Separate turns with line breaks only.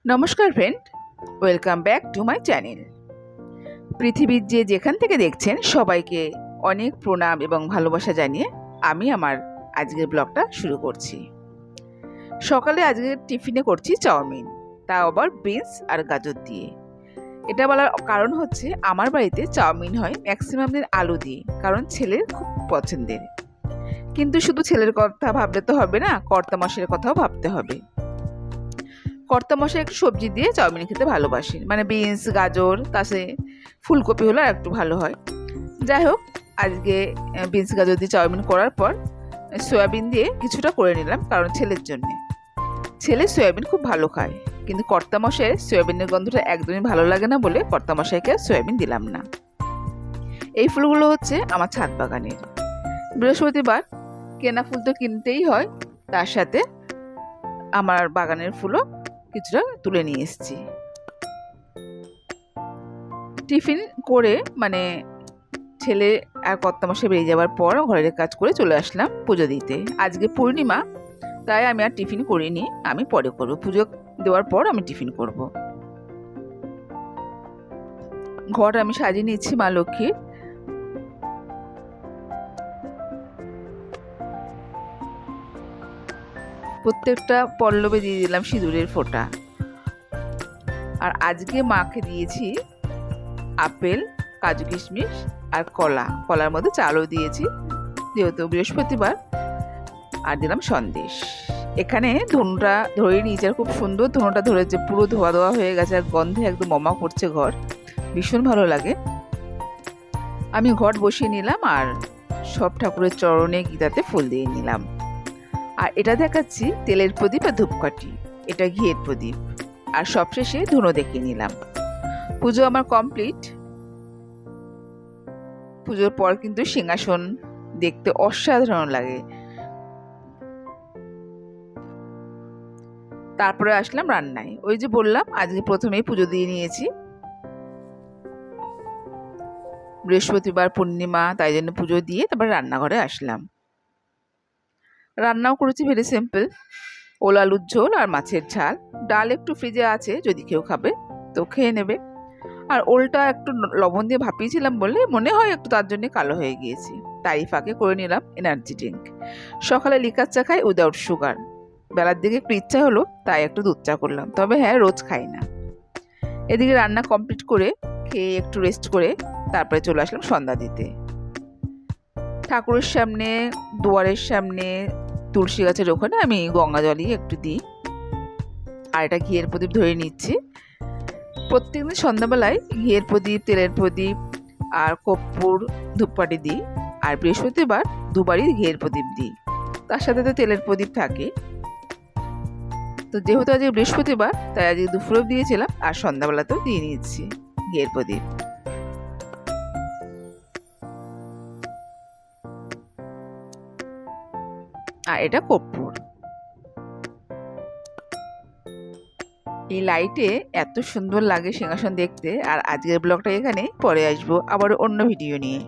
নমস্কার friend, welcome back to my channel. পৃথিবীর যে যেখান থেকে দেখছেন সবাইকে অনেক প্রণাম এবং ভালোবাসা জানিয়ে আমি আমার আজকের ব্লগটা শুরু করছি। সকালে আজকের টিফিনে করছি চাউমিন, তা আবার বিনস আর গাজর দিয়ে। এটা বলার কারণ হচ্ছে আমার বাড়িতে চাউমিন হয় ম্যাক্সিমাম দিন আলু দিয়ে, কারণ ছেলের খুব পছন্দের। কিন্তু শুধু ছেলের কথা ভাবলে তো হবে না, কর্তামশাইয়ের কথাও ভাবতে হবে। কর্তামশাই একটু সবজি দিয়ে চাউমিন খেতে ভালোবাসেন, মানে বিনস গাজর তাতে ফুলকপি হলে আর একটু ভালো হয়। যাই হোক, আজকে বিনস গাজর দিয়ে চাউমিন করার পর সয়াবিন দিয়ে কিছুটা করে নিলাম, কারণ ছেলের জন্যে। ছেলে সয়াবিন খুব ভালো খায়, কিন্তু কর্তামশাইয়ের সয়াবিনের গন্ধটা একদমই ভালো লাগে না বলে কর্তামশাইকে সয়াবিন দিলাম না। এই ফুলগুলো হচ্ছে আমার ছাদ বাগানের। বৃহস্পতিবার কেনা ফুল তো কিনতেই হয়, তার সাথে আমার বাগানের ফুলও কিছুটা তুলে নিয়ে এসেছি। টিফিন করে মানে ছেলে আর কর্তামশাই বেরিয়ে যাওয়ার পর ঘরের কাজ করে চলে আসলাম পুজো দিতে। আজকে পূর্ণিমা, তাই আমি আর টিফিন করিনি, আমি পরে করব। পুজো দেওয়ার পর আমি টিফিন করব। ঘর আমি সাজিয়ে নিচ্ছি মা লক্ষ্মীর। প্রত্যেকটা পল্লবে দিয়ে দিলাম সিঁদুরের ফোঁটা। আর আজকে মাকে দিয়েছি আপেল, কাজু কিশমিশ আর কলার মধ্যে চালও দিয়েছি যেহেতু বৃহস্পতিবার। আর দিলাম সন্দেশ। এখানে ধনুটা ধরে নিয়েছে, আর খুব সুন্দর ধনুটা ধরেছে, পুরো ধোয়া ধোয়া হয়ে গেছে, আর গন্ধে একদম মমা করছে ঘর, ভীষণ ভালো লাগে। আমি ঘট বসিয়ে নিলাম আর সব ঠাকুরের চরণে গীতাতে ফুল দিয়ে নিলাম। আর এটা দেখাচ্ছি তেলের প্রদীপ আর ধূপকাঠি, এটা ঘিয়ের প্রদীপ। আর সবশেষে ধুনো দেখিয়ে নিলাম। পুজো আমার কমপ্লিট। পুজোর পর কিন্তু সিংহাসন দেখতে অসাধারণ লাগে। তারপরে আসলাম রান্নায়। ওই যে বললাম আজকে প্রথমেই পুজো দিয়ে নিয়েছি, বৃহস্পতিবার পূর্ণিমা, তাই জন্য পুজো দিয়ে তারপর রান্নাঘরে আসলাম। রান্নাও করেছি ভেরি সিম্পল, ওল আলুর ঝোল আর মাছের ঝাল। ডাল একটু ফ্রিজে আছে, যদি কেউ খাবে তো খেয়ে নেবে। আর ওলটা একটু লবণ দিয়ে ভাপিয়েছিলাম বলে মনে হয় একটু তার জন্য কালো হয়ে গিয়েছে, তাই ফাঁকে করে নিলাম এনার্জি ড্রিঙ্ক। সকালে লিকার চা খাই উইদাউট সুগার, বেলার দিকে একটু ইচ্ছা হলো তাই একটু দুধ চা করলাম, তবে হ্যাঁ, রোজ খাই না। এদিকে রান্না কমপ্লিট করে খেয়ে একটু রেস্ট করে তারপরে চলে আসলাম সন্ধ্যা দিতে। ঠাকুরের সামনে, দুয়ারের সামনে, তুলসী গাছের ওখানে আমি গঙ্গা জলই একটু দিই। আর এটা ঘিয়ের প্রদীপ ধরে নিচ্ছি। প্রত্যেকদিন সন্ধ্যাবেলায় ঘিয়ের প্রদীপ, তেলের প্রদীপ আর কর্পূর ধূপকাঠি দিই। আর বৃহস্পতিবার দুবারই ঘিয়ের প্রদীপ দিই, তার সাথে তো তেলের প্রদীপ থাকে। তো যেহেতু আজকে বৃহস্পতিবার, তাই আজকে দুপুরেও দিয়েছিলাম আর সন্ধ্যাবেলাতেও দিয়ে নিচ্ছি ঘিয়ের প্রদীপ। আর এটা কর্পূর। এই লাইটে এত সুন্দর লাগে সিংহাসন দেখতে। আর আজকের ব্লগটা এখানে, পরে আসবো আবার অন্য ভিডিও নিয়ে।